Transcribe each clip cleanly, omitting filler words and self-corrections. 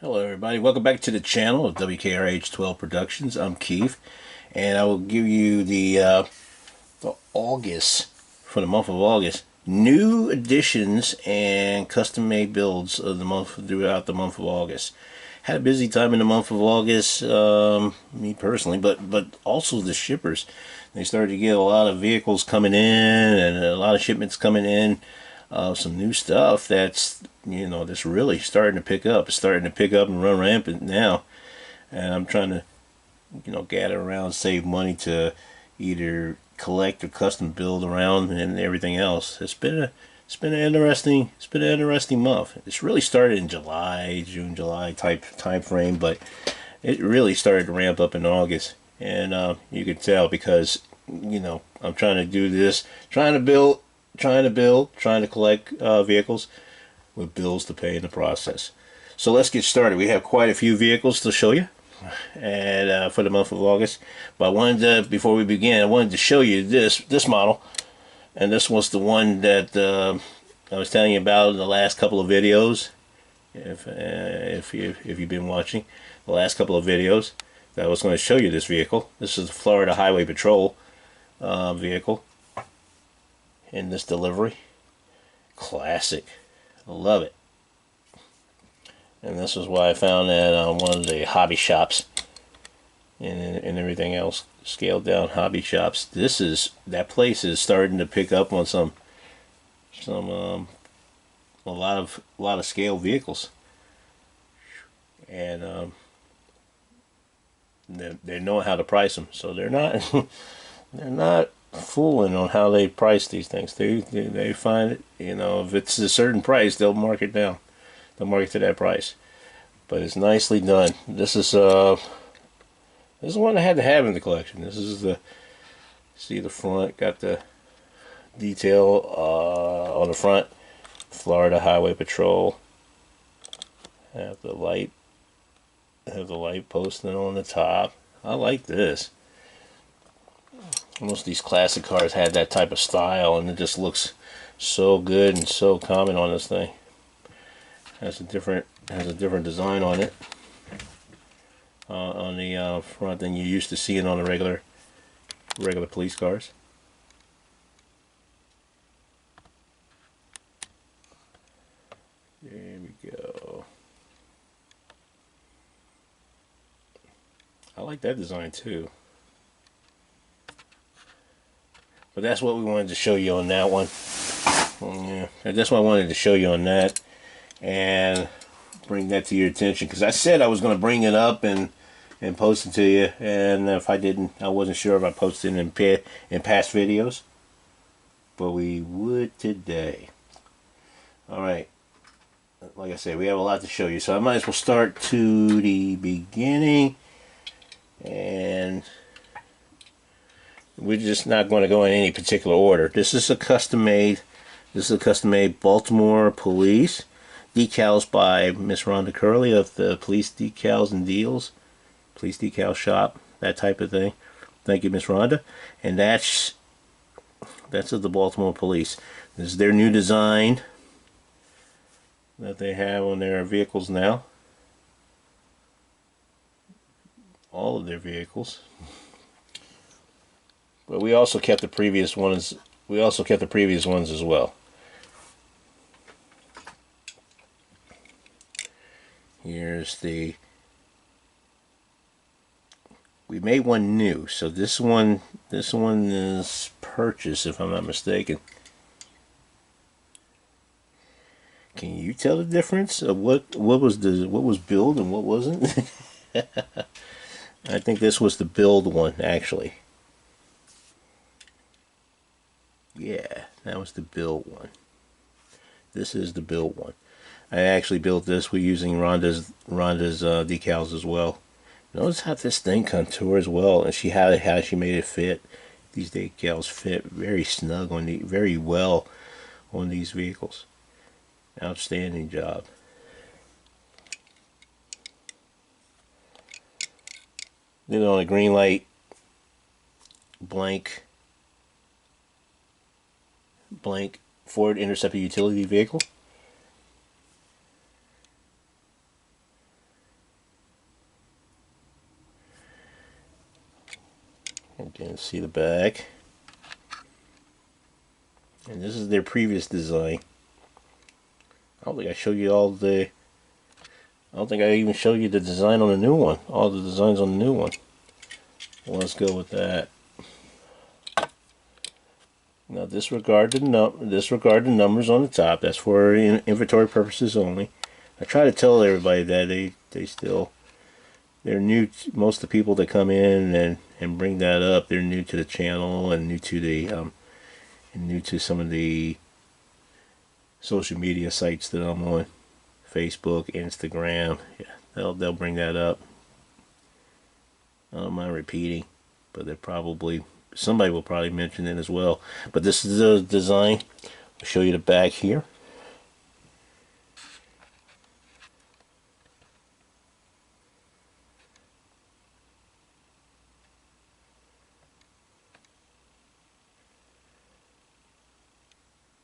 Hello everybody, welcome back to the channel of W.K.R.H 12 Productions. I'm Keith, and I will give you the August, for the month of August, new additions and custom made builds of the month throughout the month of August. Had a busy time in the month of August, me personally, but also the shippers. They started to get a lot of vehicles coming in and a lot of shipments coming in. Some new stuff that's that's really starting to pick up. It's starting to pick up and run rampant now, and I'm trying to gather around, save money to either collect or custom build around and everything else. It's been an interesting month. It's really started in June, July time frame, but it really started to ramp up in August, and you can tell because I'm trying to do this, trying to collect vehicles with bills to pay in the process. So let's get started. We have quite a few vehicles to show you, and for the month of August. But before we begin, I wanted to show you this model, and this was the one that I was telling you about in the last couple of videos. If you've been watching the last couple of videos, that I was going to show you this vehicle. This is the Florida Highway Patrol vehicle. In this delivery, classic, I love it. And this is why I found that on one of the hobby shops and everything else, scaled down hobby shops. That place is starting to pick up on a lot of scale vehicles, and they know how to price them, so they're not they're not fooling on how they price these things. They find it, if it's a certain price, they'll mark it down. They'll mark it to that price. But it's nicely done. This is one I had to have in the collection. This is see the front, got the detail on the front, Florida Highway Patrol. Have the light posting on the top. I like this. Most of these classic cars had that type of style, and it just looks so good and so common on this thing. Has a different design on it on the front than you used to seeing on the regular police cars. There we go. I like that design too. But that's what we wanted to show you on that one. Yeah, that's what I wanted to show you on that, and bring that to your attention, because I said I was going to bring it up and post it to you, and if I didn't, I wasn't sure if I posted it in past videos, but we would today. Alright, like I said, we have a lot to show you, so I might as well start to the beginning, and we're just not going to go in any particular order. This is a custom made Baltimore police decals by Miss Rhonda Curley of the Police Decals and Deals, Police Decal Shop, that type of thing. Thank you, Miss Rhonda. And that's of the Baltimore Police. This is their new design that they have on their vehicles now. All of their vehicles. But we also kept the previous ones. We also kept the previous ones as well. Here's we made one new, so this one is purchased, if I'm not mistaken. Can you tell the difference of what was billed and what wasn't? I think this was the billed one, actually. Yeah, that was the build one. This is the build one. I actually built this. We're using Rhonda's decals as well. Notice how this thing contours well, and how she made it fit. These decals fit very snug very well on these vehicles. Outstanding job. Did it on a green light, blank Ford Interceptor utility vehicle. You can see the back. And this is their previous design. I don't think I showed you all the... I don't think I even showed you the design on the new one. All the designs on the new one. Well, let's go with that. Now disregard the numbers on the top. That's for inventory purposes only. I try to tell everybody that they're new. Most of the people that come in and bring that up, they're new to the channel and new to the and new to some of the social media sites that I'm on, Facebook, Instagram. Yeah, they'll bring that up. I don't mind repeating, but they're probably... somebody will probably mention it as well. But this is the design. I'll show you the back here.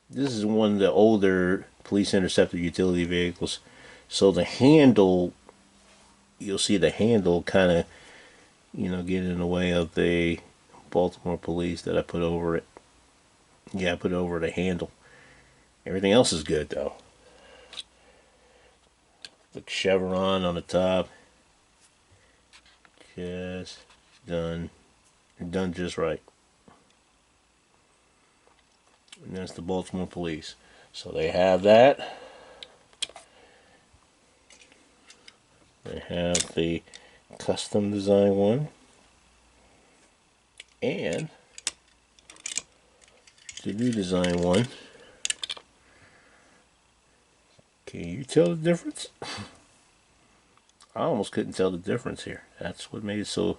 This is one of the older police interceptor utility vehicles. So the handle, you'll see the handle kind of, get in the way of the Baltimore police that I put over it. Yeah, I put over the handle. Everything else is good though. The chevron on the top, just done just right. And that's the Baltimore police. So they have that. They have the custom design one. And the new design one. Can you tell the difference? I almost couldn't tell the difference here. That's what made it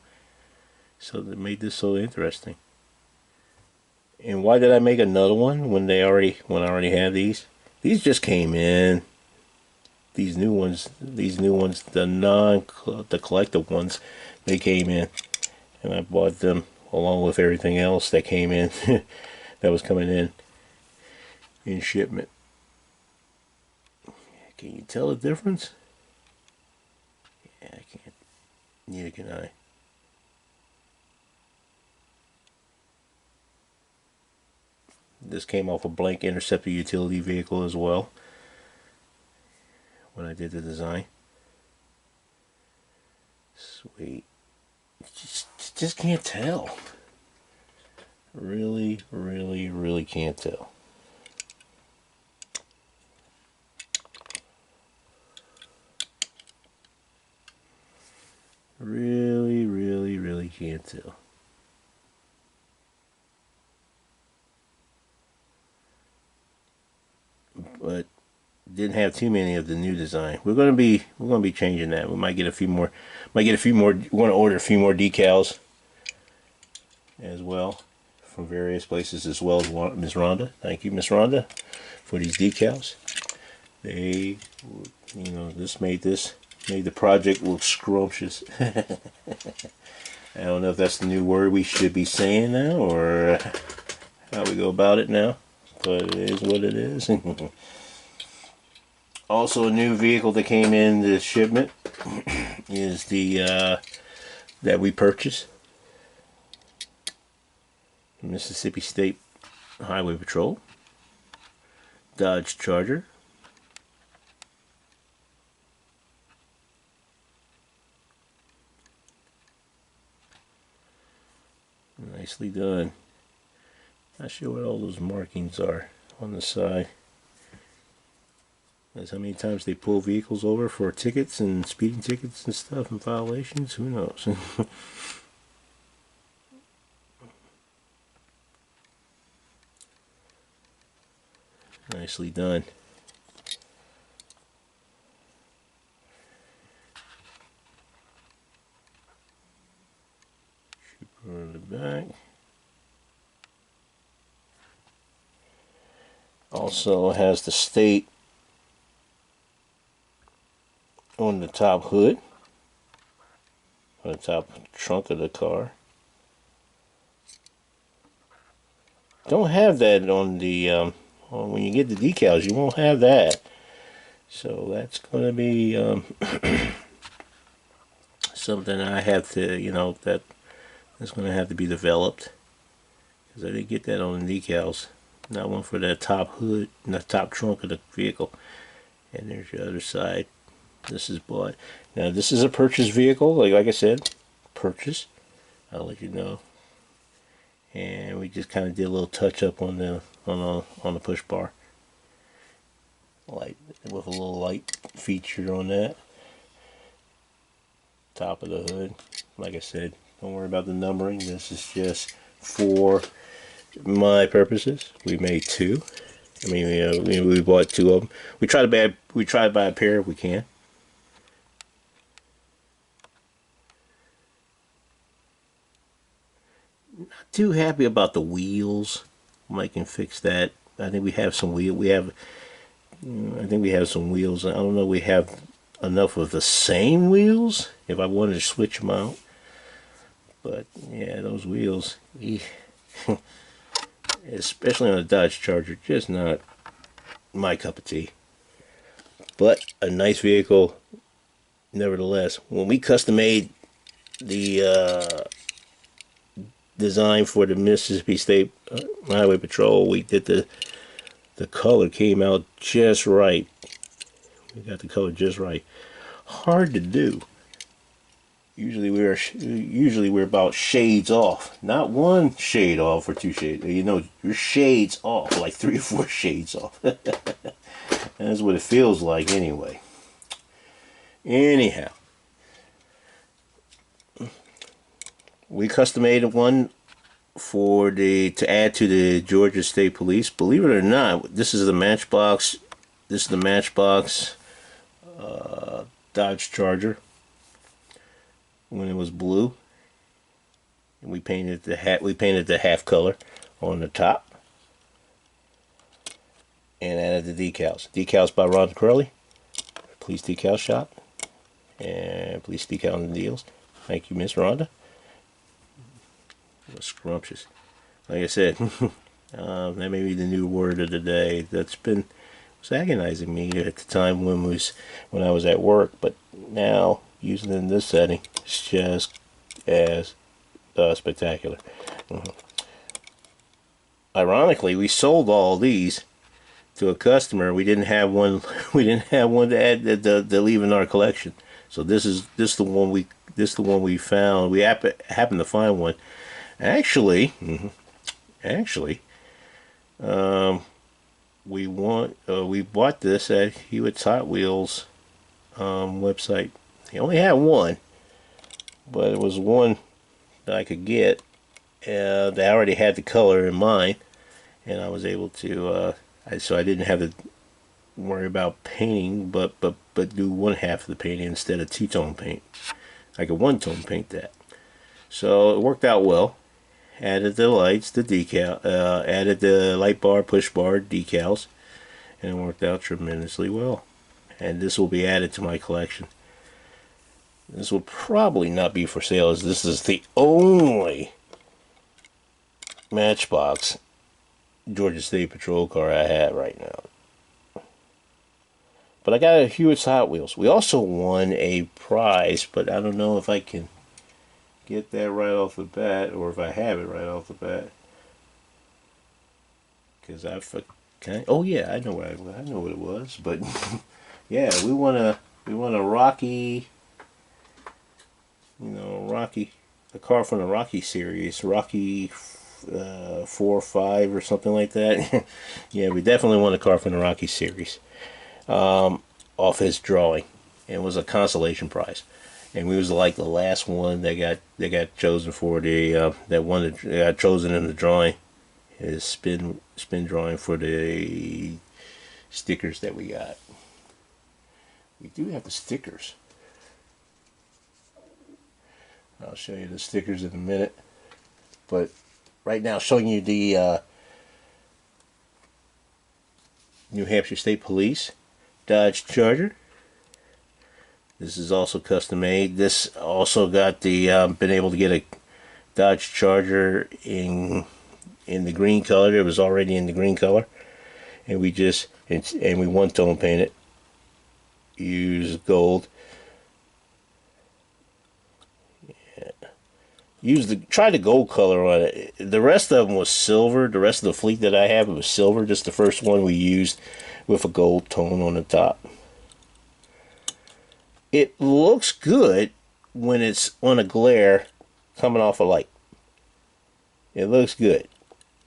that made this so interesting. And why did I make another one when I already had these? These just came in. These new ones, the collective ones, they came in, and I bought them along with everything else that came in, that was coming in shipment. Can you tell the difference? Yeah, I can't. Neither can I. This came off a blank interceptor utility vehicle as well when I did the design. Sweet. Just can't tell. Really, really, really can't tell. Really, really, really can't tell. But didn't have too many of the new design. We're gonna be changing that. We might get a few more. We're gonna order a few more decals as well from various places, as well as Miss Rhonda. Thank you, Miss Rhonda, for these decals. They, this made the project look scrumptious. I don't know if that's the new word we should be saying now, or how we go about it now, but it is what it is. Also, a new vehicle that came in this shipment is the that we purchased, Mississippi State Highway Patrol Dodge Charger. Nicely done. Not sure what all those markings are on the side. That's how many times they pull vehicles over for tickets and speeding tickets and stuff and violations. Who knows? Nicely done. On the back. Also has the state on the top hood, on the top trunk of the car. Don't have that on the when you get the decals. You won't have that, so that's going to be something I have to, that It's going to have to be developed because I didn't get that on the decals. Not one for that top hood, the top trunk of the vehicle. And there's the other side. This is bought. Now this is a purchase vehicle, like I said, purchase. I'll let you know. And we just kind of did a little touch up on the push bar, light with a little light feature on that. Top of the hood, like I said, don't worry about the numbering. This is just for my purposes. We made two. I mean, we bought two of them. We try to buy a pair if we can. Not too happy about the wheels. Mike can fix that. I think we have some wheel. I think we have some wheels. I don't know. We have enough of the same wheels. If I wanted to switch them out, but yeah, those wheels, especially on a Dodge Charger, just not my cup of tea. But a nice vehicle, nevertheless. When we custom made the design for the Mississippi State Highway Patrol, we did the color came out just right. We got the color just right. Hard to do. Usually we're about shades off. Not one shade off or two shades. You know, you're shades off, like 3 or 4 shades off. That's what it feels like anyway. Anyhow, we custom made one for to add to the Georgia State Police. Believe it or not, this is the Matchbox. This is the Matchbox Dodge Charger when it was blue, and we painted the hat. We painted the half color on the top, and added the decals. Decals by Ron Curley, Police Decal Shop, and Police Decal and Deals. Thank you, Miss Rhonda. It was scrumptious. Like I said, that may be the new word of the day. That's been was agonizing me at the time when I was at work, but now using it in this setting, it's just as spectacular. Ironically, we sold all these to a customer. We didn't have one. We didn't have one to add to leave in our collection. So this is the one we found. We happened to find one. Actually, we bought this at Hewitt's Hot Wheels website. He only had one, but it was one that I could get. They already had the color in mind, and I was able to. So I didn't have to worry about painting, but do one half of the painting instead of two-tone paint. I could one-tone paint that. So it worked out well. Added the lights, the decal, added the light bar, push bar, decals, and it worked out tremendously well. And this will be added to my collection. This will probably not be for sale, as this is the only Matchbox Georgia State Patrol car I have right now. But I got a Hewitt's Hot Wheels. We also won a prize, but I don't know if I can get that right off the bat, or if I have it right off the bat. Because oh yeah, I know what it was. But yeah, we won a Rocky, a car from the Rocky series, Rocky 4 or 5 or something like that. Yeah, we definitely won a car from the Rocky series off his drawing, and it was a consolation prize. And we was like the last one that got chosen for the that got chosen in the drawing. Is spin drawing for the stickers that we got. We do have the stickers. I'll show you the stickers in a minute. But right now, showing you the New Hampshire State Police Dodge Charger. This is also custom made. This also got the been able to get a Dodge Charger in the green color. It was already in the green color, and we one tone paint it. Use gold. Yeah. try the gold color on it. The rest of them was silver. The rest of the fleet that I have, it was silver. Just the first one we used with a gold tone on the top. It looks good when it's on a glare coming off a light. It looks good,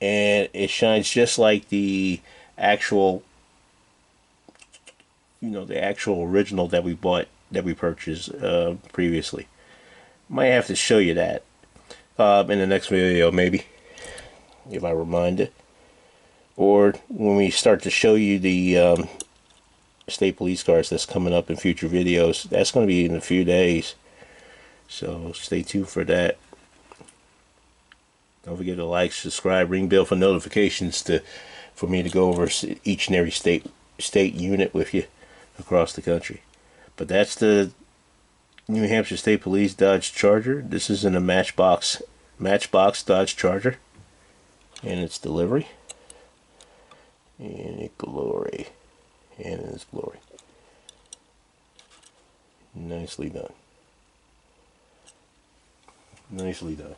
and it shines just like the actual, the actual original that we bought, that we purchased previously. Might have to show you that in the next video, maybe, if I remind it, or when we start to show you the state police cars that's coming up in future videos. That's going to be in a few days, so stay tuned for that. Don't forget to like, subscribe, ring bell for notifications for me to go over each and every state unit with you across the country. But that's the New Hampshire State Police Dodge Charger. This is in a Matchbox Dodge Charger, and its delivery, and its glory, and its glory. Nicely done. Nicely done.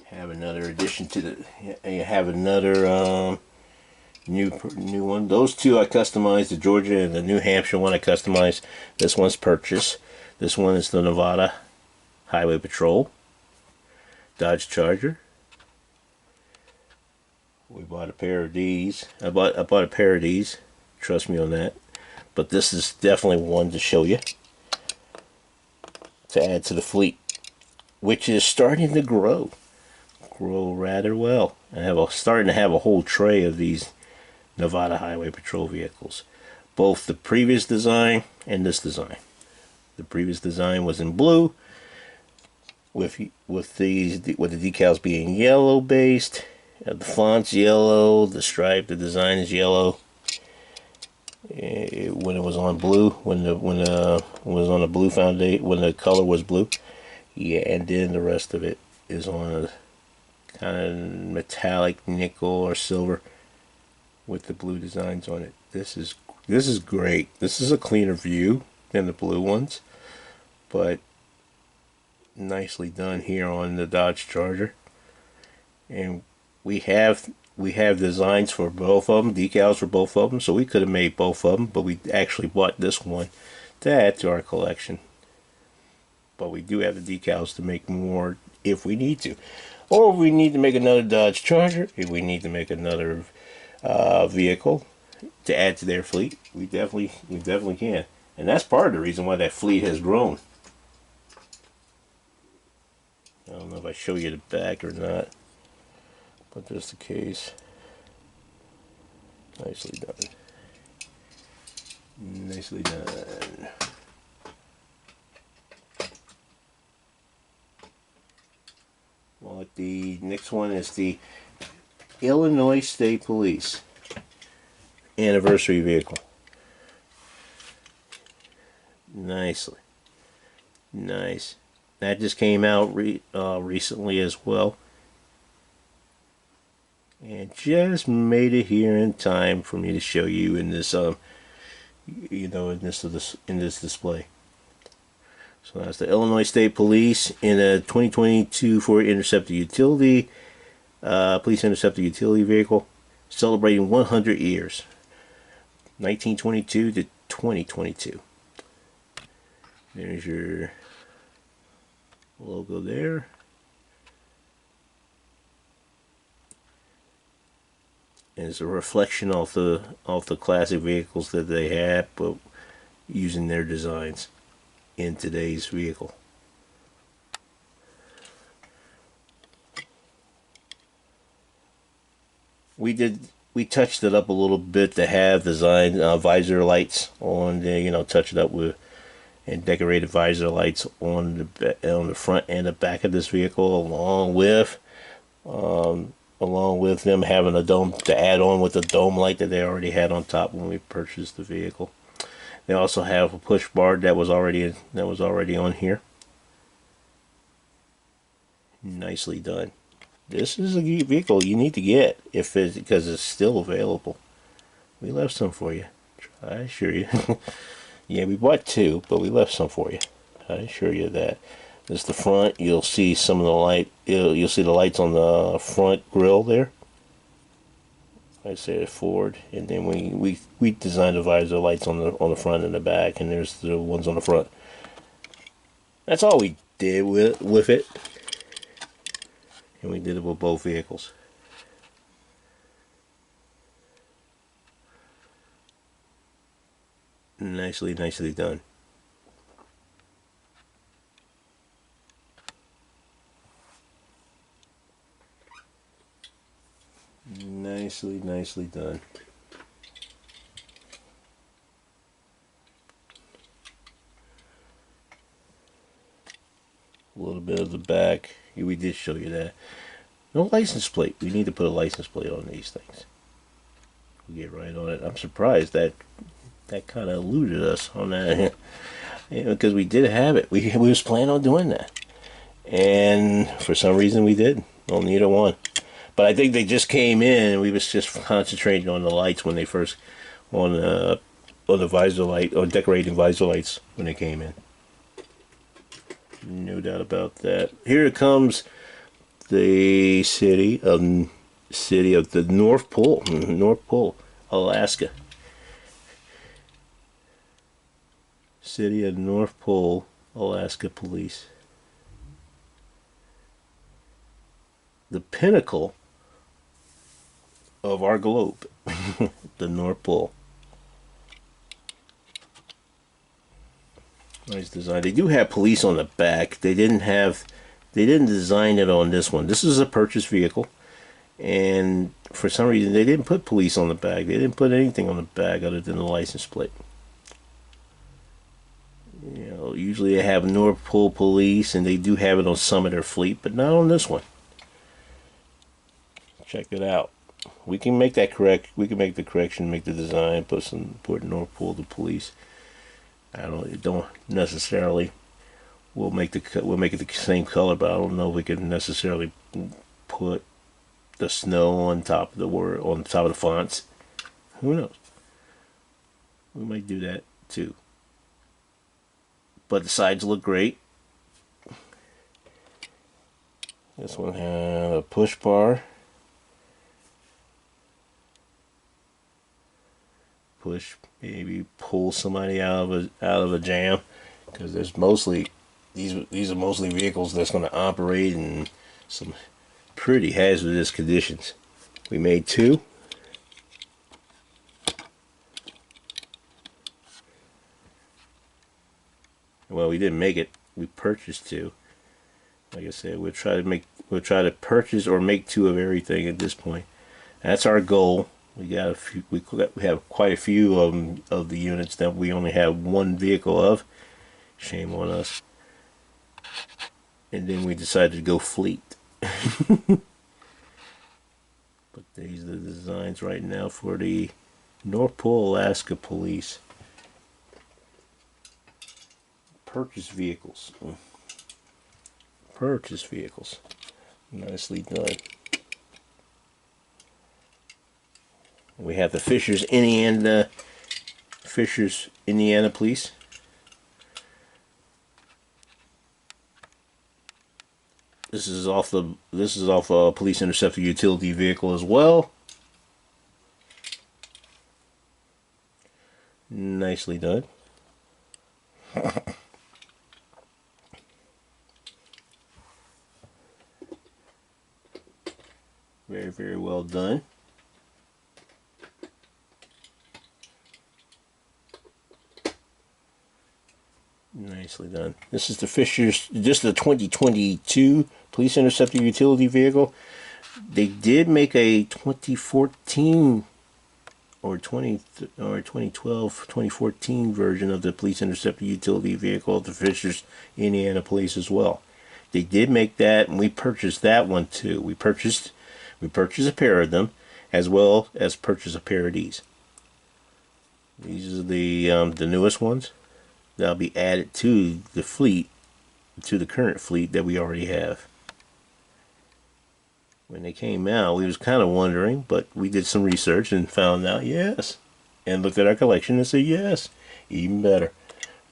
Have another addition to the. Have another new one. Those two I customized. The Georgia and the New Hampshire one I customized. This one's purchase. This one is the Nevada Highway Patrol Dodge Charger. We bought a pair of these. I bought a pair of these. Trust me on that. But this is definitely one to show you, to add to the fleet, which is starting to grow rather well. I starting to have a whole tray of these Nevada Highway Patrol vehicles, both the previous design and this design. The previous design was in blue, with the decals being yellow based, the font's yellow, the stripe, the design is yellow. When it was on blue, when it was on a blue foundation, when the color was blue, yeah, and then the rest of it is on a kind of metallic nickel or silver with the blue designs on it. This is great. This is a cleaner view than the blue ones, but nicely done here on the Dodge Charger. And we have designs for both of them, decals for both of them, so we could have made both of them, but we actually bought this one to add to our collection. But we do have the decals to make more if we need to, or if we need to make another Dodge Charger, if we need to make another vehicle to add to their fleet, we definitely can. And that's part of the reason why that fleet has grown. I don't know if I show you the back or not, but just the case. Nicely done. Nicely done. Well, the next one is the Illinois State Police anniversary vehicle. Nicely. Nice. That just came out recently as well. And just made it here in time for me to show you in this in this display. So that's the Illinois State Police in a 2022 Ford Interceptor Utility, Police Interceptor Utility vehicle, celebrating 100 years, 1922 to 2022. There's your logo there. And it's a reflection off the classic vehicles that they had, but using their designs in today's vehicle. We touched it up a little bit to have design visor lights on there, touch it up with and decorated visor lights on the front and the back of this vehicle, along with them having a dome to add on with the dome light that they already had on top when we purchased the vehicle. They also have a push bar that was already on here. Nicely done. This is a vehicle you need to get because it's still available. We left some for you, I assure you. Yeah, we bought two, but we left some for you. I assure you that. This is the front. You'll see some of the light. You'll see the lights on the front grille there. I say it forward, and then we designed the visor lights on the front and the back, and there's the ones on the front. That's all we did with it, and we did it with both vehicles. Nicely done. Nicely done. A little bit of the back. We did show you that. No license plate. We need to put a license plate on these things. We get right on it. I'm surprised that kind of eluded us on that. Because we did have it. We was planning on doing that. And for some reason we did. On neither one. But I think they just came in, and we was just concentrating on the lights when they first, on the visor light, or decorating visor lights when they came in. No doubt about that. Here comes the city of the North Pole, Alaska. City of North Pole, Alaska Police. The pinnacle of our globe, the North Pole. Nice design. They do have police on the back. They didn't design it on this one. This is a purchased vehicle, and for some reason they didn't put police on the back. They didn't put anything on the back other than the license plate. You know, usually they have North Pole Police, and they do have it on some of their fleet, but not on this one. Check it out. We can make that correct. We can make the correction, make the design, put North Pole to Police. I don't necessarily. We'll make it the same color, but I don't know if we can necessarily put the snow on top of the word, on top of the fonts. Who knows? We might do that too. But the sides look great. This one has a push bar. Push, maybe pull somebody out of a jam, because there's mostly these are mostly vehicles that's going to operate in some pretty hazardous conditions. We made two. Well, we didn't make it. We purchased two. Like I said, we'll try to purchase or make two of everything at this point. That's our goal. We got a few. We have quite a few of the units that we only have one vehicle of. Shame on us. And then we decided to go fleet. But these are the designs right now for the North Pole, Alaska Police. Purchase vehicles. Purchase vehicles. Nicely done. We have the Fishers, Indiana Police. This is off a police interceptor utility vehicle as well. Nicely done. Very well done. Nicely done. This is the Fishers, just the 2022 Police Interceptor Utility Vehicle. They did make a 2014 or 2012, 2014 version of the Police Interceptor Utility Vehicle of the Fishers, Indiana Police as well. They did make that, and we purchased that one too. We purchased a pair of them, as well as purchased a pair of these. These are the newest ones. That'll be added to the fleet, to the current fleet that we already have. When they came out, we was kind of wondering, but we did some research and found out yes, and looked at our collection and said yes, even better,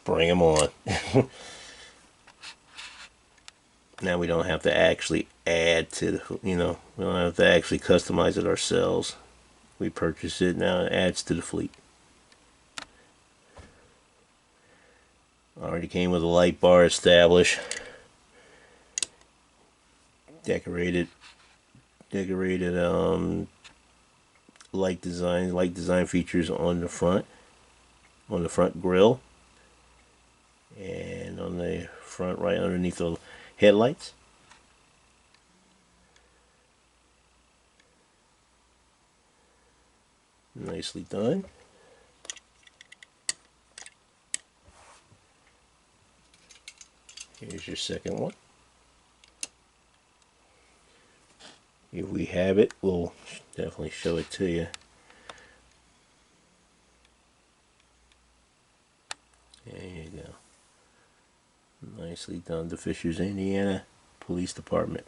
bring them on. Now we don't have to actually add to the, we don't have to actually customize it ourselves. We purchase it, now it adds to the fleet. Already came with a light bar established. Decorated light design features on the front grille, and on the front right underneath the headlights. Nicely done. Here's your second one. If we have it, we'll definitely show it to you. There you go. Nicely done. The Fishers, Indiana Police Department.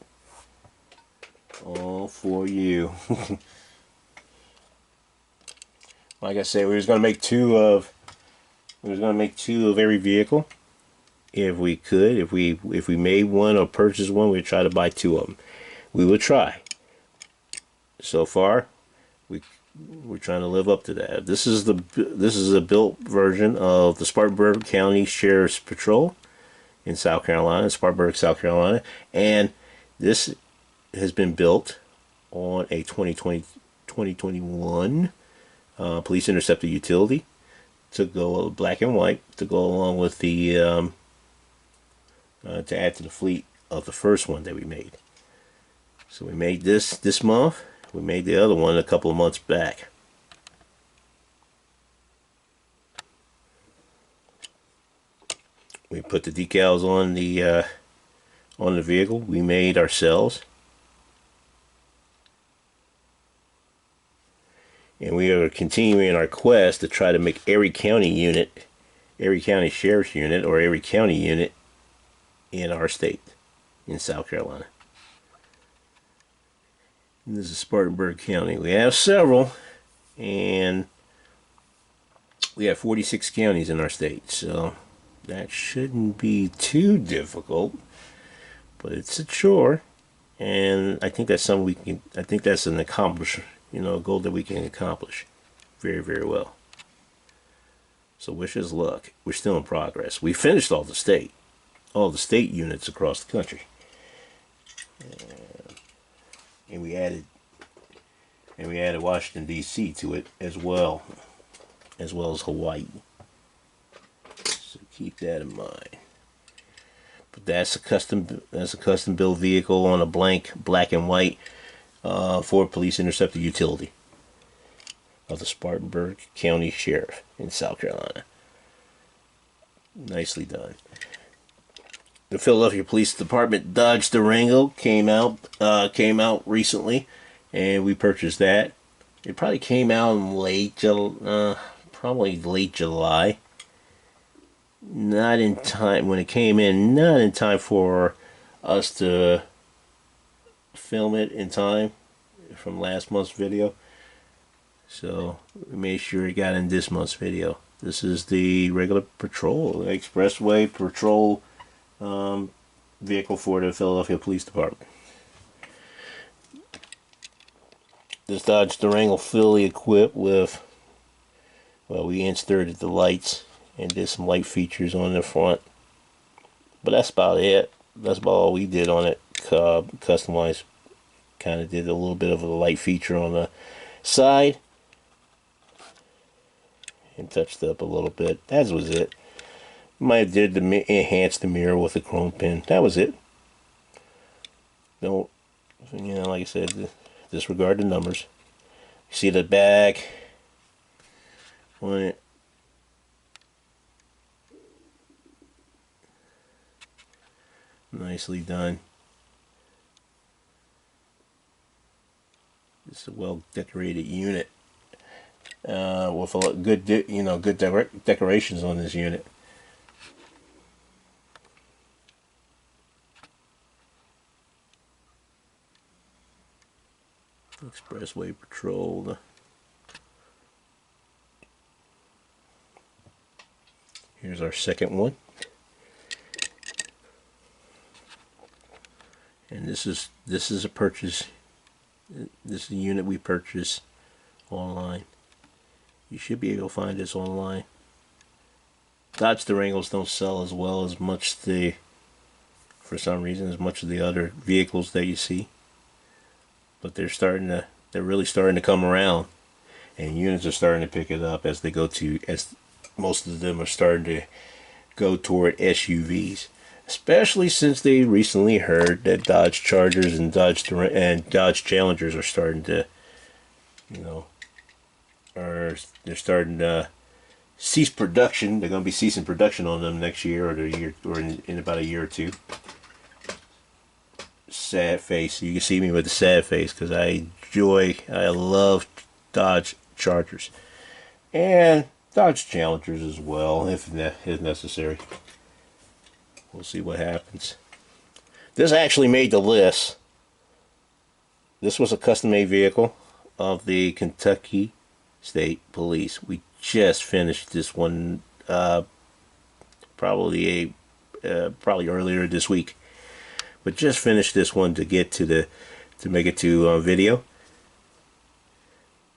All for you. Like I said, we was gonna make two of every vehicle. If we could, if we made one or purchased one, we'd try to buy two of them. We would try. So far, we're trying to live up to that. This is a built version of the Spartanburg County Sheriff's Patrol in South Carolina, Spartanburg, South Carolina, and this has been built on a 2021 police interceptor utility to go black and white to go along with the to add to the fleet of the first one that we made. So we made this month. We made the other one a couple of months back. We put the decals on the vehicle. We made ourselves, and we are continuing our quest to try to make every county unit, every county sheriff's unit, or every county unit in our state, in South Carolina. And this is Spartanburg County. We have several, and we have 46 counties in our state, so that shouldn't be too difficult, but it's a chore, and I think that's something we can. I think that's an accomplishment, a goal that we can accomplish very, very well. So wish us luck. We're still in progress. We finished all the state units across the country, and we added Washington D.C. to it as well as Hawaii. So keep that in mind. But that's a custom built vehicle on a blank black and white Ford Police Interceptor utility of the Spartanburg County Sheriff in South Carolina. Nicely done. The Philadelphia Police Department Dodge Durango came out recently, and we purchased that. It probably came out in late July. Not in time when it came in. Not in time for us to film it in time from last month's video. So we made sure it got in this month's video. This is the regular patrol, expressway patrol vehicle for the Philadelphia Police Department. This Dodge Durango fully equipped with, well, we inserted the lights and did some light features on the front, but that's about it. That's about all we did on it. Customized, kind of did a little bit of a light feature on the side and touched up a little bit. That was it. Might have did enhance the mirror with a chrome pin. That was it. Don't, like I said, disregard the numbers. You see the back on it. Nicely done. It's a well decorated unit with a lot good, good decorations on this unit. Expressway patrol. Here's our second one. And this is a purchase. This is a unit we purchased online. You should be able to find this online. Dodge Durangos don't sell as well as much for some reason, as much of the other vehicles that you see. But they're really starting to come around, and units are starting to pick it up as most of them are starting to go toward SUVs, especially since they recently heard that Dodge Chargers and Dodge Challengers are starting to, they're starting to cease production. They're going to be ceasing production on them next year, or in about a year or two. Sad face. You can see me with a sad face because I love Dodge Chargers and Dodge Challengers as well, if necessary. We'll see what happens. This actually made the list. This was a custom-made vehicle of the Kentucky State Police. We just finished this one probably earlier this week, but just finished this one to make it to video.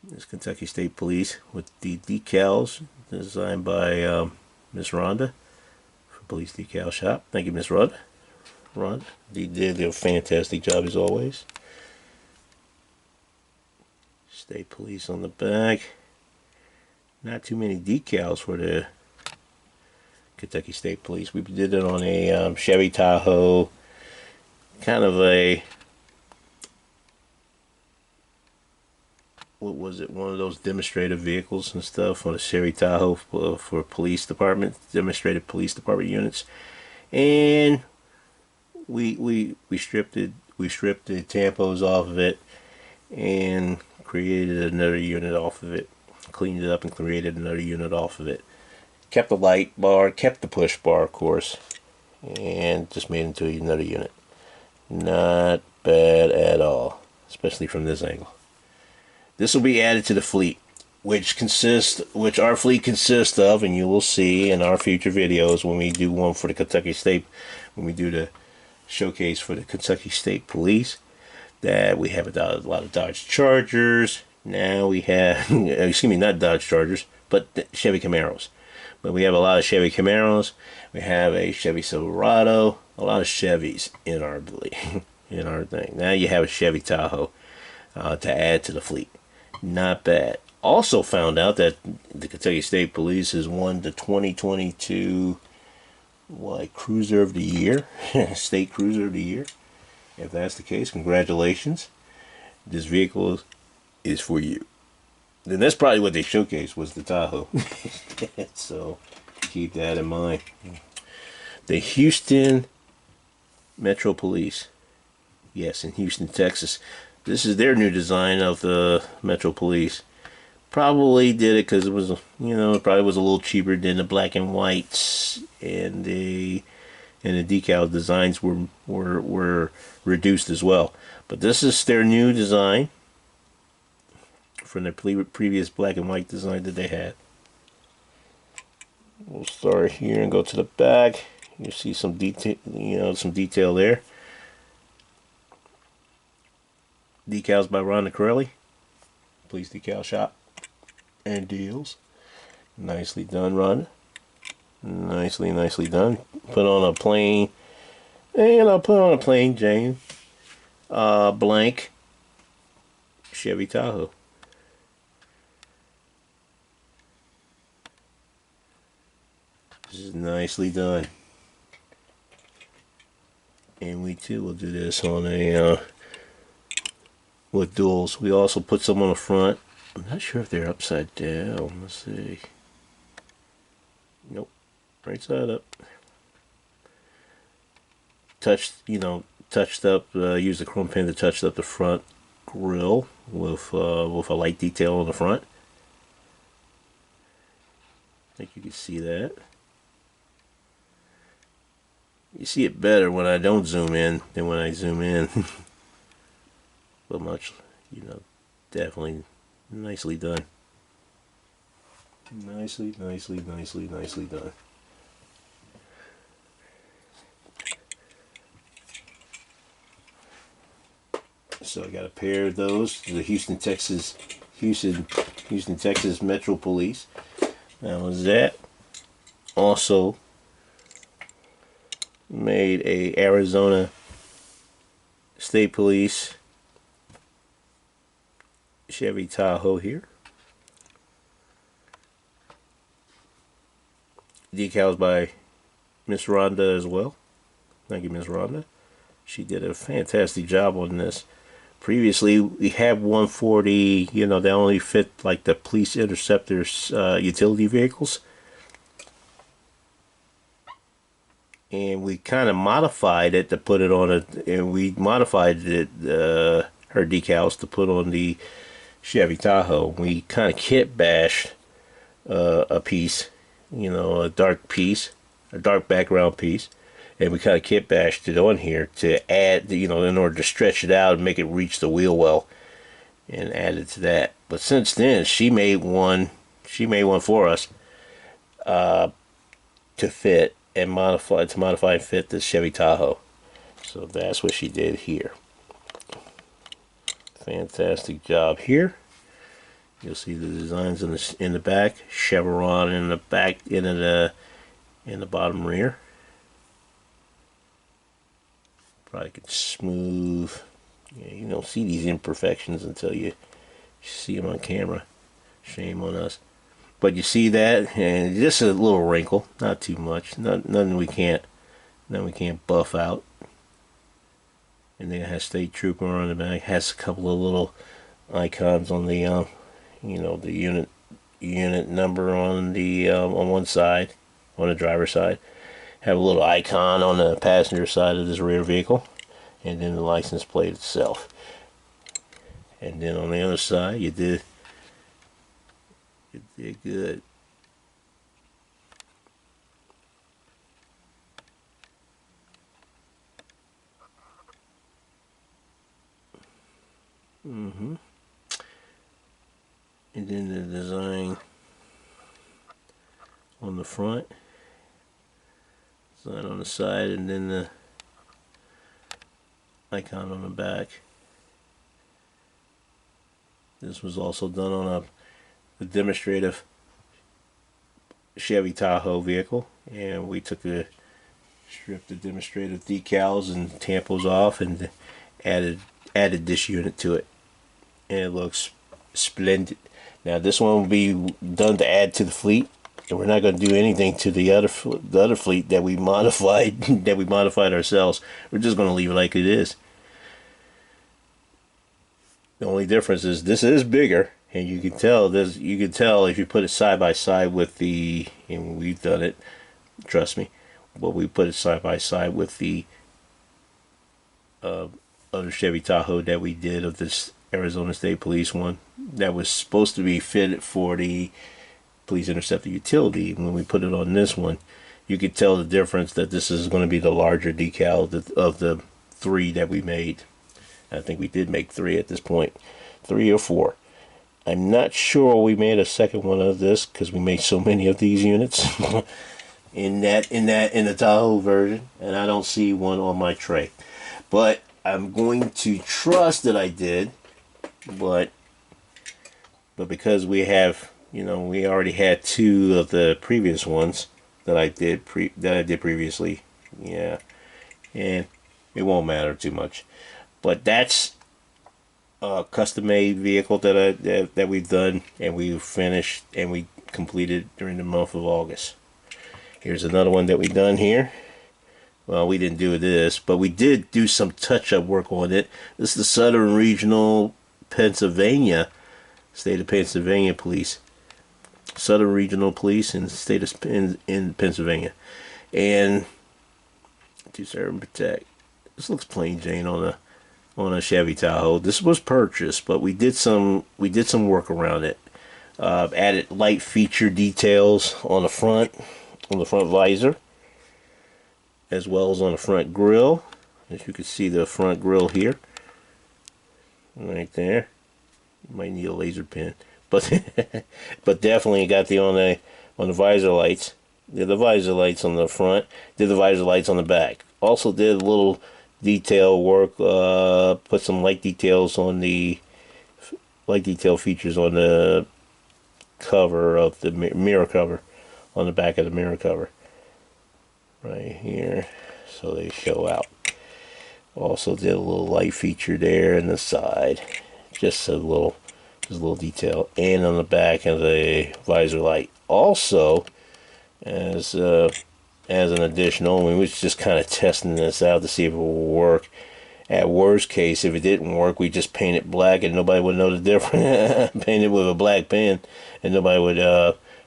This Kentucky State Police with the decals designed by Miss Rhonda from Police Decal Shop. Thank you, Miss Rhonda. They did a fantastic job as always. State Police on the back. Not too many decals for the Kentucky State Police. We did it on a Chevy Tahoe, kind of a, what was it, one of those demonstrative vehicles and stuff on a Chevy Tahoe for police department, demonstrative police department units. And we stripped the tampos off of it and created another unit off of it. Cleaned it up and created another unit off of it. Kept the light bar, kept the push bar, of course, and just made it into another unit. Not bad at all, especially from this angle. This will be added to the fleet, which our fleet consists of, and you will see in our future videos when we do one for the Kentucky State, when we do the showcase for the Kentucky State Police, that we have a lot of Dodge Chargers. Now we have, not Dodge Chargers, but Chevy Camaros. But we have a lot of Chevy Camaros. We have a Chevy Silverado. A lot of Chevys in our thing. Now you have a Chevy Tahoe to add to the fleet. Not bad. Also found out that the Kentucky State Police has won the 2022 Cruiser of the Year, State Cruiser of the Year. If that's the case, congratulations. This vehicle is for you. Then that's probably what they showcased, was the Tahoe. So keep that in mind. The Houston Metro Police. Yes, in Houston, Texas. This is their new design of the Metro Police. Probably did it because it was, it probably was a little cheaper than the black and whites, and the decal designs were reduced as well. But this is their new design from their previous black and white design that they had. We'll start here and go to the back. You see some detail there. Decals by Rhonda Corelli, Police Decal Shop and Deals. Nicely done, Rhonda. Nicely done. Put on a plain, Jane, blank Chevy Tahoe. This is nicely done. And we too will do this on a with duals. We also put some on the front. I'm not sure if they're upside down. Let's see. Nope. Right side up. Touched up. Used the chrome pin to touch up the front grille with a light detail on the front. I think you can see that. You see it better when I don't zoom in than when I zoom in. But definitely nicely done. Nicely done. So I got a pair of those. The Houston, Texas Metro Police. That was that. Also made a Arizona State Police Chevy Tahoe here. Decals by Miss Rhonda as well. Thank you, Miss Rhonda. She did a fantastic job on this. Previously, we had 140, that only fit like the police interceptors utility vehicles. And we kind of modified it to put it on and we modified it, her decals to put on the Chevy Tahoe. We kind of kit bashed a piece, a dark piece, a dark background piece, and we kind of kit bashed it on here to add, in order to stretch it out and make it reach the wheel well, and added to that. But since then, she made one for us to fit and modify and fit the Chevy Tahoe. So that's what she did here. Fantastic job here. You'll see the designs in the back, chevron in the back, in the bottom rear. Probably could smooth. Yeah, you don't see these imperfections until you see them on camera. Shame on us. But you see that, and just a little wrinkle, not too much, nothing we can't buff out. And then it has State Trooper on the back. Has a couple of little icons on the the unit number on the on one side, on the driver's side. Have a little icon on the passenger side of this rear vehicle, and then the license plate itself. And then on the other side, you did good. And then the design on the front, design on the side, and then the icon on the back. This was also done on a demonstrative Chevy Tahoe vehicle, and we stripped the demonstrative decals and tampos off and added this unit to it, and it looks splendid. Now this one will be done to add to the fleet, and we're not going to do anything to the other fleet that we modified ourselves. We're just going to leave it like it is. The only difference is this is bigger, and you can tell if you put it side by side with the, and we've done it, trust me, but we put it side by side with the other Chevy Tahoe that we did of this Arizona State Police one that was supposed to be fitted for the Police Interceptor utility. When we put it on this one, you could tell the difference, that this is going to be the larger decal of the three that we made. I think we did make 3 at this point, 3 or 4. I'm not sure we made a second one of this because we made so many of these units in the Tahoe version, and I don't see one on my tray. But I'm going to trust that I did, but because we have, we already had 2 of the previous ones that I did previously, yeah, and it won't matter too much. But that's a custom-made vehicle that we've done, and we finished and we completed during the month of August. Here's another one that we done here. Well, we didn't do this, but we did do some touch-up work on it. This is the Southern Regional Pennsylvania, State of Pennsylvania Police. Southern Regional Police in the state of in Pennsylvania. And to serve and protect. This looks plain Jane on a Chevy Tahoe. This was purchased, but we did some work around it. Added light feature details on the front visor, as well as on the front grille. As you can see, the front grille here, right there. You might need a laser pen, but but definitely got on the visor lights. Did the visor lights on the front. Did the visor lights on the back. Also did a little detail work. Put some light details on the light detail features on the cover of the mirror cover, on the back of the mirror cover, right here, so they show out. Also did a little light feature there in the side, just a little detail, and on the back of the visor light. Also, as an additional, we was just kind of testing this out to see if it will work. At worst case, if it didn't work, we just paint it black and nobody would know the difference. Paint it with a black pen and nobody would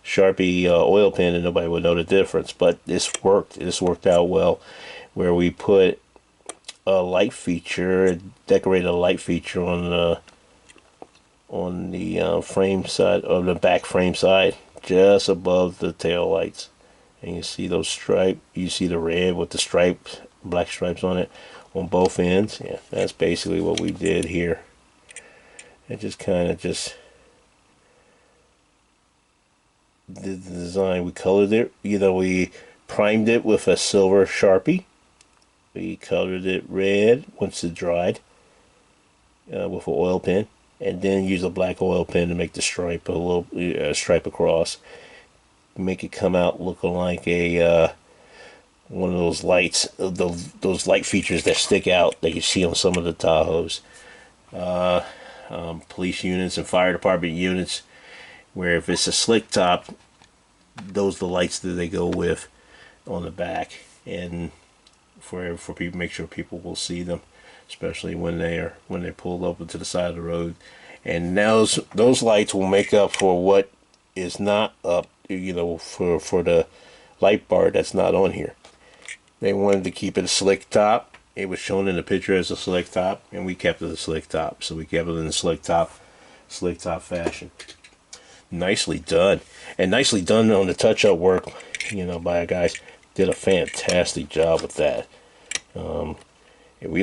Sharpie oil pen and nobody would know the difference. But this worked. This worked out well, where we put a light feature, decorated a light feature on the frame side, of the back frame side, just above the tail lights. And you see those stripes, you see the red with the stripes, black stripes on it on both ends. Yeah, that's basically what we did here. It just kind of just did the design. We colored it, we primed it with a silver Sharpie. We colored it red once it dried with an oil pen, and then use a black oil pen to make the stripe, a little stripe across. Make it come out looking like a one of those lights, those light features that stick out that you see on some of the Tahoes, police units and fire department units, where if it's a slick top, those are the lights that they go with on the back, and for people, make sure people will see them, especially when they're pulled up to the side of the road. And those lights will make up for what is not up, for the light bar that's not on here. They wanted to keep it a slick top. It was shown in the picture as a slick top, and we kept it a slick top. So we kept it in a slick top fashion. Nicely done, and nicely done on the touch-up work. By our guys, did a fantastic job with that. We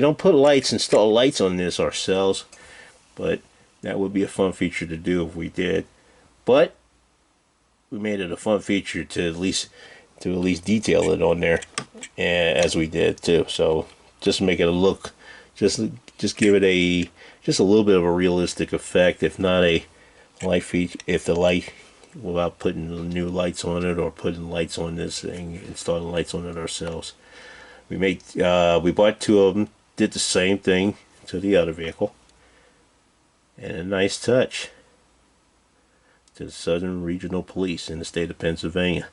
don't put lights, install lights on this ourselves, but that would be a fun feature to do if we did. But we made it a fun feature to at least detail it on there, as we did too. So just make it a look, just give it just a little bit of a realistic effect, if not a light feature, if the light, without putting new lights on it or putting lights on this thing, installing lights on it ourselves. We bought two of them, did the same thing to the other vehicle, and a nice touch to the Southern Regional Police in the state of Pennsylvania.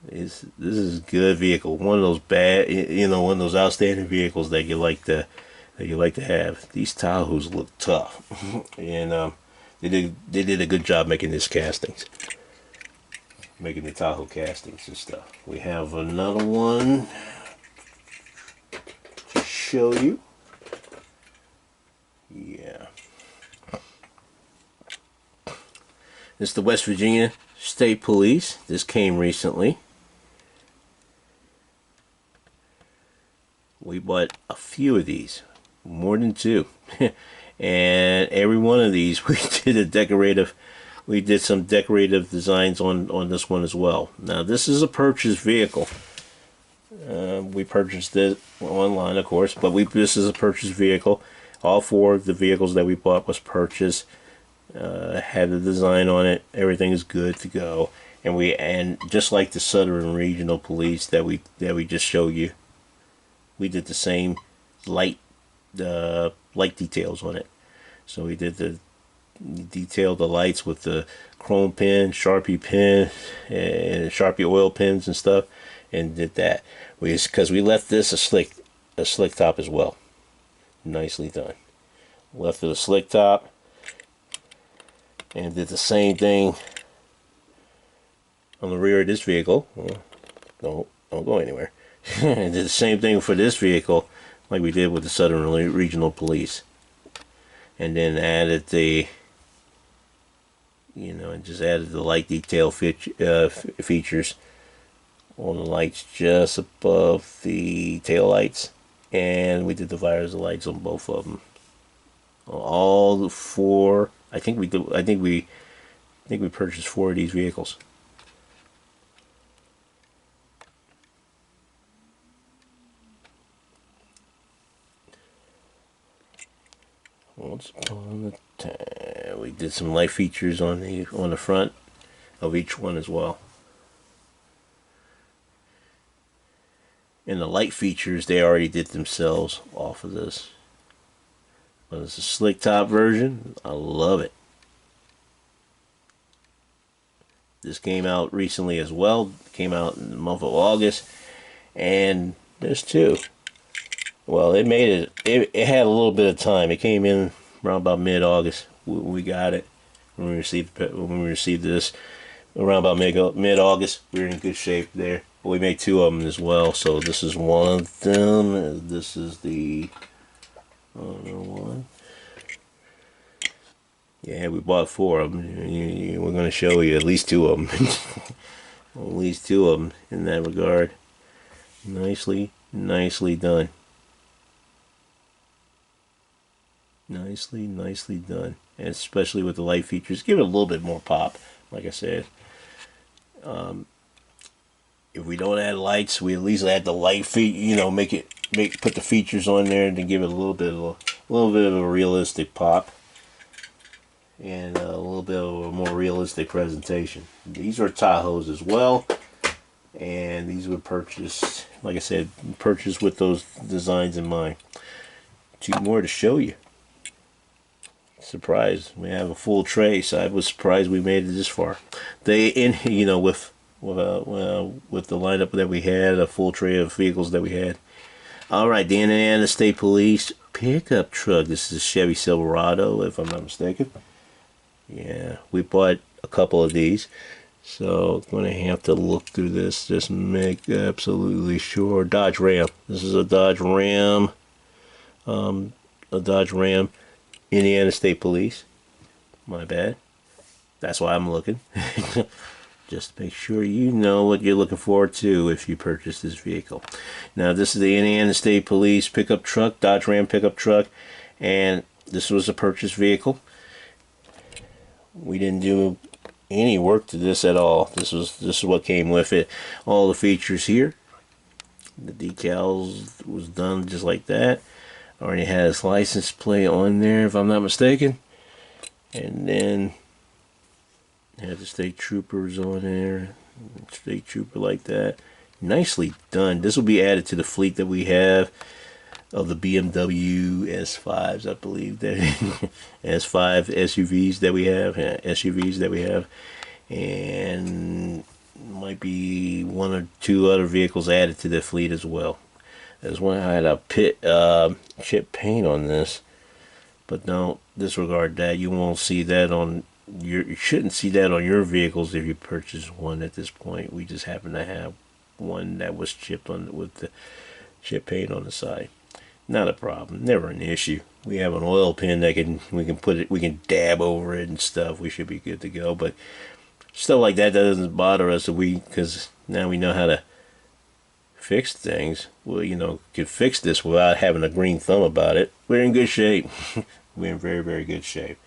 This is a good vehicle. One of those one of those outstanding vehicles that you like to have. These Tahoes look tough, and they did a good job making the Tahoe castings and stuff. We have another one to show you. Yeah. This is the West Virginia State Police. This came recently. We bought a few of these, more than two. And every one of these we did some decorative designs on this one as well. Now this is a purchased vehicle. We purchased it online, of course, but this is a purchased vehicle. All four of the vehicles that we bought was purchased. Had the design on it. Everything is good to go. And just like the Southern Regional Police that we just showed you, we did the same light details on it. So we detailed the lights with the chrome pen, Sharpie pen, and Sharpie oil pens and stuff, and did that. Because we left this a slick top as well. Nicely done. Left it a slick top, and did the same thing on the rear of this vehicle. Well, don't go anywhere. And did the same thing for this vehicle, like we did with the Southern Regional Police. And then added just added the light detail features on the lights just above the tail lights, and we did the visor lights on both of them. All the four. I think we purchased 4 of these vehicles. Once upon a time, we did some light features on the front of each one as well. And the light features they already did themselves off of this. But it's a slick top version. I love it. This came out recently as well. Came out in the month of August. And there's two. Well, it made it had a little bit of time. It came in around about mid-August. We got it when we received this around about mid-August. We were in good shape there. But we made two of them as well. So this is one of them. This is the other one. Yeah, we bought four of them. We're going to show you at least two of them. At least two of them in that regard. Nicely done. Nicely done. And especially with the light features, give it a little bit more pop. Like I said, if we don't add lights, we at least add the light feet. You know, put the features on there to give it a little bit of a realistic pop. And a little bit of a more realistic presentation. These are Tahoes as well, and these were purchased, like I said, purchased with those designs in mind. Two more to show you. Surprised we have a full tray, so I was surprised we made it this far. You know, with the lineup that we had, a full tray of vehicles that we had. All right, the Indiana State Police pickup truck. This is a Chevy Silverado, if I'm not mistaken. Yeah, we bought a couple of these, so I'm going to have to look through this, just make absolutely sure. Dodge Ram. This is a Dodge Ram, Indiana State Police. My bad. That's why I'm looking. Just to make sure you know what you're looking for too if you purchase this vehicle. Now, this is the Indiana State Police pickup truck, Dodge Ram pickup truck, and this was a purchase vehicle. We didn't do any work to this at all. This is what came with it. All the features here. The decals was done just like that. Already had his license plate on there, if I'm not mistaken. And then had the state troopers on there. State trooper like that. Nicely done. This will be added to the fleet that we have of the BMW S5s, I believe, that S5 SUVs that we have, and might be one or two other vehicles added to the fleet as well. There's one I had a chip paint on this, but don't disregard that. You won't see that on you shouldn't see that on your vehicles if you purchase one at this point. We just happen to have one that was chipped on with the chip paint on the side. Not a problem, never an issue. We have an oil pen that we can dab over it and stuff. We should be good to go. But stuff like that doesn't bother us because now we know how to fix things. Well, you know, can fix this without having a green thumb about it. We're in good shape. We're in very good shape.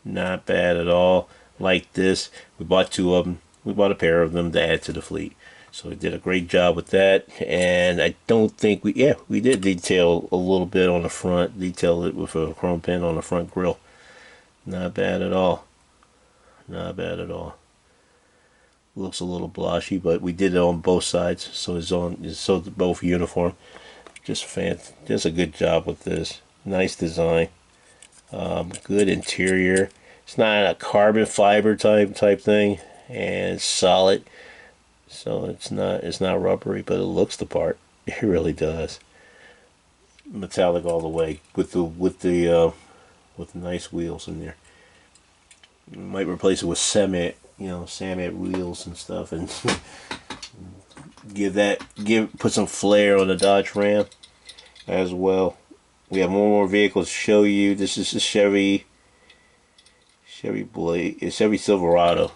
Not bad at all. Like this, we bought two of them. We bought a pair of them to add to the fleet. So we did a great job with that, and I don't think we did detail a little bit on the front, detail it with a chrome pin on the front grille. Not bad at all. Not bad at all. Looks a little blotchy, but we did it on both sides, so it's both uniform. Just a good job with this. Nice design. Good interior. It's not a carbon fiber type thing, and it's solid. So it's not rubbery, but it looks the part. It really does. Metallic all the way with the nice wheels in there. You might replace it with Samet wheels and stuff, and put some flair on the Dodge Ram as well. We have more vehicles to show you. This is a Chevy Silverado.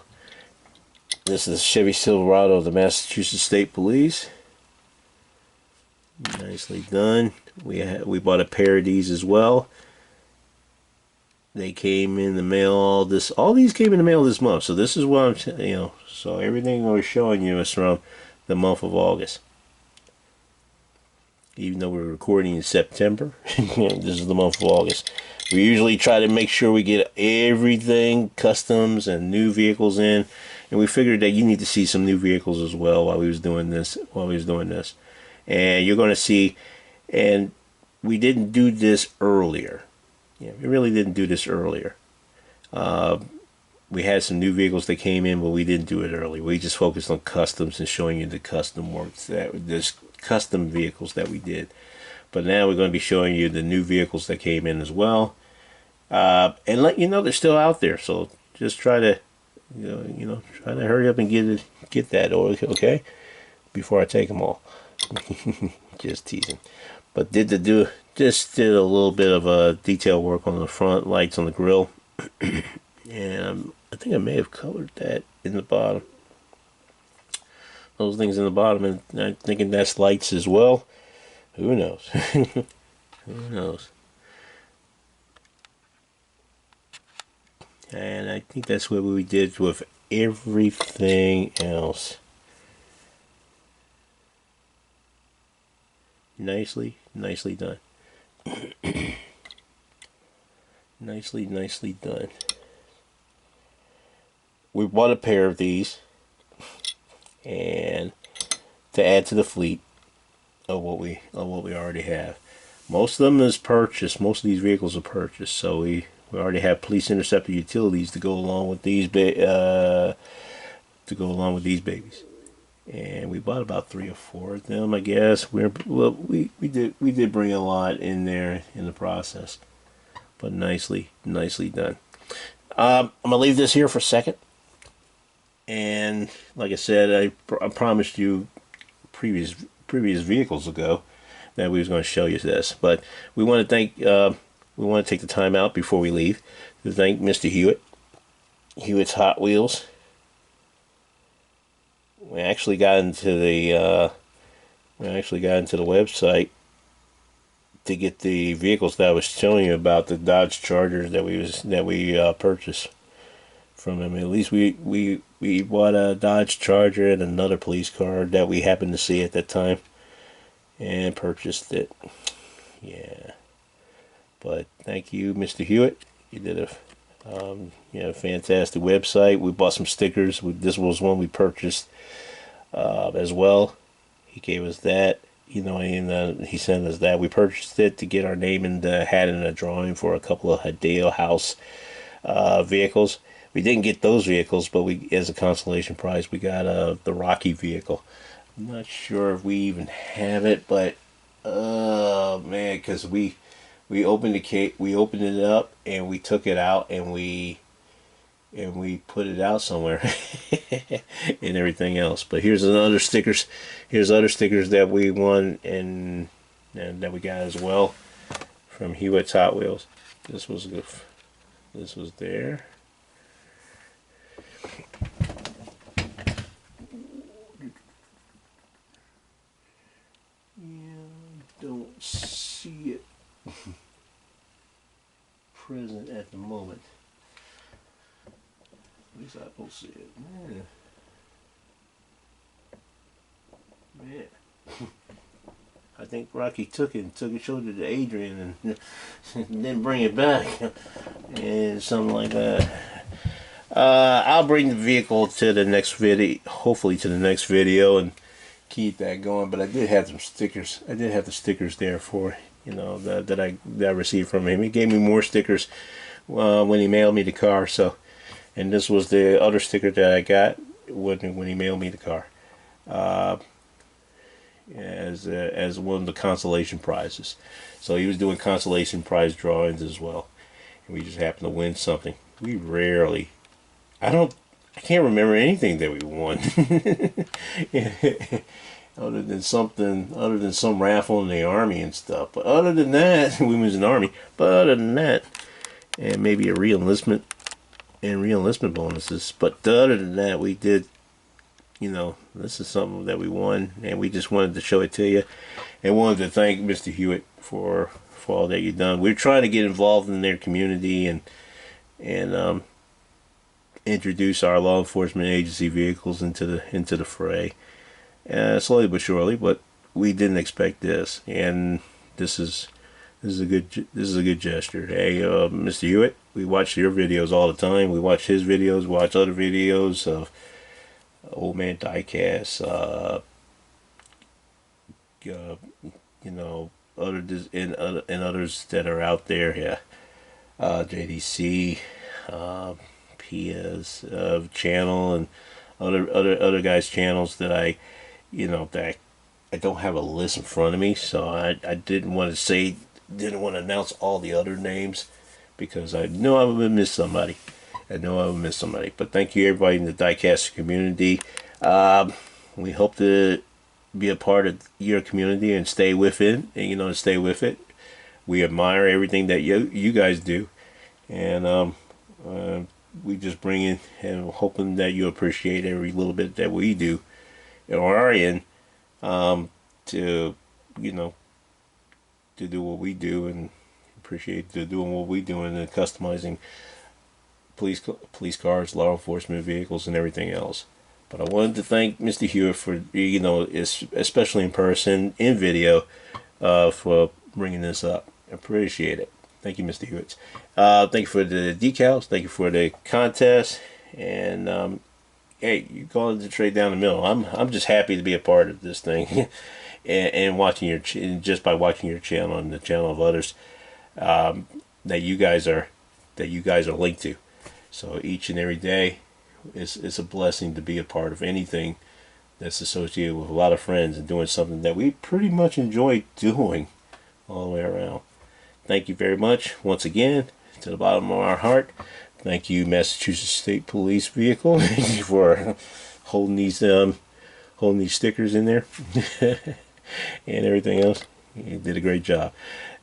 This is Chevy Silverado of the Massachusetts State Police. Nicely done. We bought a pair of these as well. They came in the mail. All these came in the mail this month. So this is what so everything I was showing you is from the month of August. even though we're recording in September. This is the month of August. We usually try to make sure we get everything, customs and new vehicles in, and we figured that you need to see some new vehicles as well while we was doing this. And you're going to see, and we didn't do this earlier. Yeah, we really didn't do this earlier. We had some new vehicles that came in, but we didn't do it early. We just focused on customs and showing you the custom works this custom vehicles that we did. But now we're going to be showing you the new vehicles that came in as well, and let you know they're still out there. So just try to, try to hurry up and get that, okay? Before I take them all. Just teasing. But just did a little bit of detail work on the front lights on the grill. And I think I may have colored that in the bottom. Those things in the bottom, and I'm thinking that's lights as well. Who knows? Who knows? And I think that's what we did with everything else. Nicely done. Nicely done. We bought a pair of these, and to add to the fleet of what we already have. Most of them is purchased. Most of these vehicles are purchased. So we already have police interceptor utilities to go along with these babies. And we bought about 3 or 4 of them, I guess. We did bring a lot in there in the process, but nicely done. I'm gonna leave this here for a second. And like I said, I promised you previous vehicles ago that we was going to show you this. But we want to thank we want to take the time out before we leave to thank Mr. Hewitt's Hot Wheels. We actually got into the website to get the vehicles that I was telling you about, the Dodge Chargers that we purchased from him. At least we bought a Dodge Charger and another police car that we happened to see at that time and purchased it. Yeah. But thank you, Mr. Hewitt. You did a fantastic website. We bought some stickers. This was one we purchased as well. He gave us that. And he sent us that. We purchased it to get our name in the hat in a drawing for a couple of Hideo House vehicles. We didn't get those vehicles, but as a consolation prize, we got the Rocky vehicle. I'm not sure if we even have it, but oh man, because we opened it up and we took it out and we put it out somewhere and everything else. But here's other stickers that we won and that we got as well from Hewitt's Hot Wheels. This was good. This was there. Don't see it present at the moment. At least I don't see it. Man. I think Rocky took it and showed it to Adrian and didn't bring it back. And something like that. I'll bring the vehicle to the next video, hopefully to the next video, and keep that going. But I did have some stickers. I did have the stickers there for that I received from him. He gave me more stickers when he mailed me the car. So, and this was the other sticker that I got when he mailed me the car, as one of the consolation prizes. So he was doing consolation prize drawings as well, and we just happened to win something. We rarely. I can't remember anything that we won. Other than some raffle in the Army and stuff. But other than that, we was in the Army. But other than that, and maybe a re-enlistment and re-enlistment bonuses. But other than that, we did, this is something that we won, and we just wanted to show it to you. And wanted to thank Mr. Hewitt for all that you've done. We're trying to get involved in their community and introduce our law enforcement agency vehicles into the fray. Slowly but surely, but we didn't expect this, and this is a good gesture. Hey, Mr. Hewitt, we watch your videos all the time. We watch his videos, watch other videos of Old Man Diecast, you know, and others that are out there. Yeah, JDC, Pia's channel, and other guys' channels that that I don't have a list in front of me, so I didn't want to announce all the other names because I know I would miss somebody. But thank you everybody in the diecast community. We hope to be a part of your community and stay with it. And stay with it. We admire everything that you guys do, and we just bring in and hoping that you appreciate every little bit that we do or are in, to to do what we do, and appreciate doing what we do and customizing police cars, law enforcement vehicles, and everything else. But I wanted to thank Mr. Hewitt for especially in person, in video, for bringing this up. I appreciate it. Thank you, Mr. Hewitt. Thank you for the decals. Thank you for the contest. And hey, you call it the trade down the middle. I'm just happy to be a part of this thing, and watching just by watching your channel and the channel of others, that you guys are linked to. So each and every day, it's a blessing to be a part of anything that's associated with a lot of friends and doing something that we pretty much enjoy doing all the way around. Thank you very much once again, to the bottom of our heart. Thank you, Massachusetts State Police Vehicle, for holding these stickers in there and everything else. You did a great job.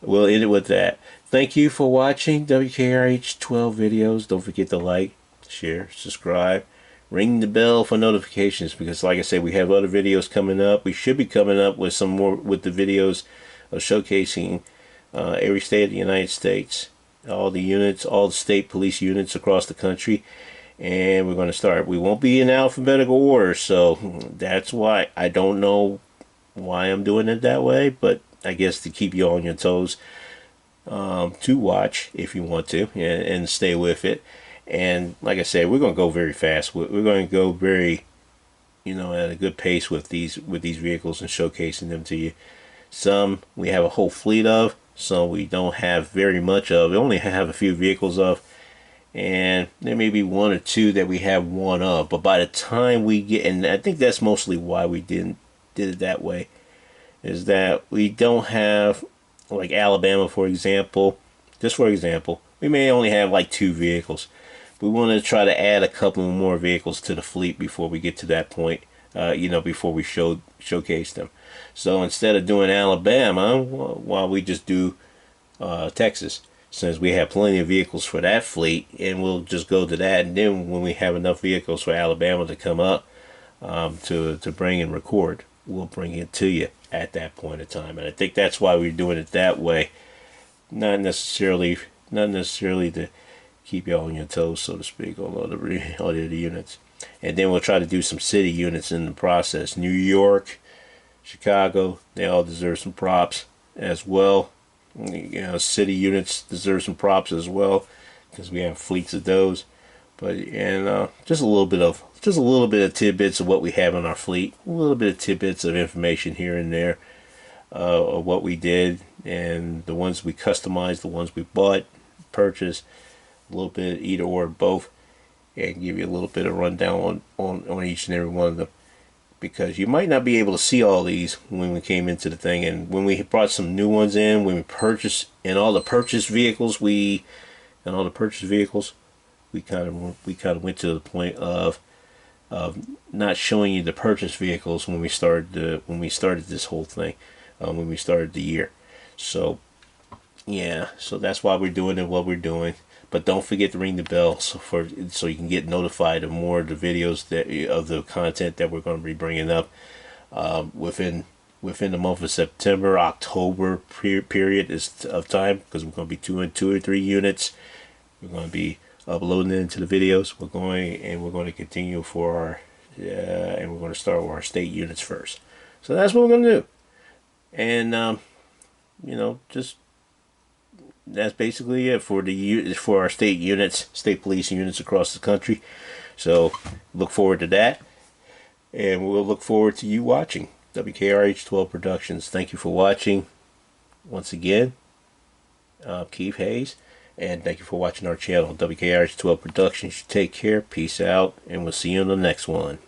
We'll end it with that. Thank you for watching W.K.R.H 12 videos. Don't forget to like, share, subscribe, ring the bell for notifications, because like I said, we have other videos coming up. We should be coming up with some more with the videos of showcasing every state of the United States, all the units, all the state police units across the country. And we're going to start. We won't be in alphabetical order, so that's why. I don't know why I'm doing it that way, but I guess to keep you on your toes, to watch if you want to, and stay with it. And like I said, we're going to go very fast. We're going to go very, at a good pace with these vehicles and showcasing them to you. Some we have a whole fleet of, some we don't have very much of. We only have a few vehicles of, and there may be one or two that we have one of. But by the time we get, and I think that's mostly why we did it that way, is that we don't have, like Alabama, for example. Just for example, we may only have like 2 vehicles. We want to try to add a couple more vehicles to the fleet before we get to that point. Before we showcase them. So instead of doing Alabama, why we just do Texas, since we have plenty of vehicles for that fleet, and we'll just go to that. And then when we have enough vehicles for Alabama to come up, to bring and record, we'll bring it to you at that point in time. And I think that's why we're doing it that way, not necessarily to keep you on your toes, so to speak, on all the units. And then we'll try to do some city units in the process. New York, Chicago, they all deserve some props as well. City units deserve some props as well, because we have fleets of those. But just a little bit of tidbits of what we have in our fleet, a little bit of tidbits of information here and there, of what we did, and the ones we customized, the ones we bought, purchased, a little bit of either or both, and give you a little bit of rundown on each and every one of them, because you might not be able to see all these when we came into the thing. And when we brought some new ones in, when we purchased, and all the purchased vehicles, we kind of went to the point of not showing you the purchased vehicles when we started this whole thing, when we started the year. So yeah, so that's why we're doing what we're doing. But don't forget to ring the bell so you can get notified of more of the videos of the content that we're going to be bringing up within the month of September, October period of time, because we're going to be doing 2 or 3 units. We're going to be uploading it into the videos. We're going to continue for our and we're going to start with our state units first. So that's what we're going to do. And just that's basically it for for our state units, state police units across the country. So look forward to that, and we'll look forward to you watching W.K.R.H 12 Productions. Thank you for watching once again. Keith Hayes, and thank you for watching our channel, W.K.R.H 12 Productions. You take care, peace out, and we'll see you in the next one.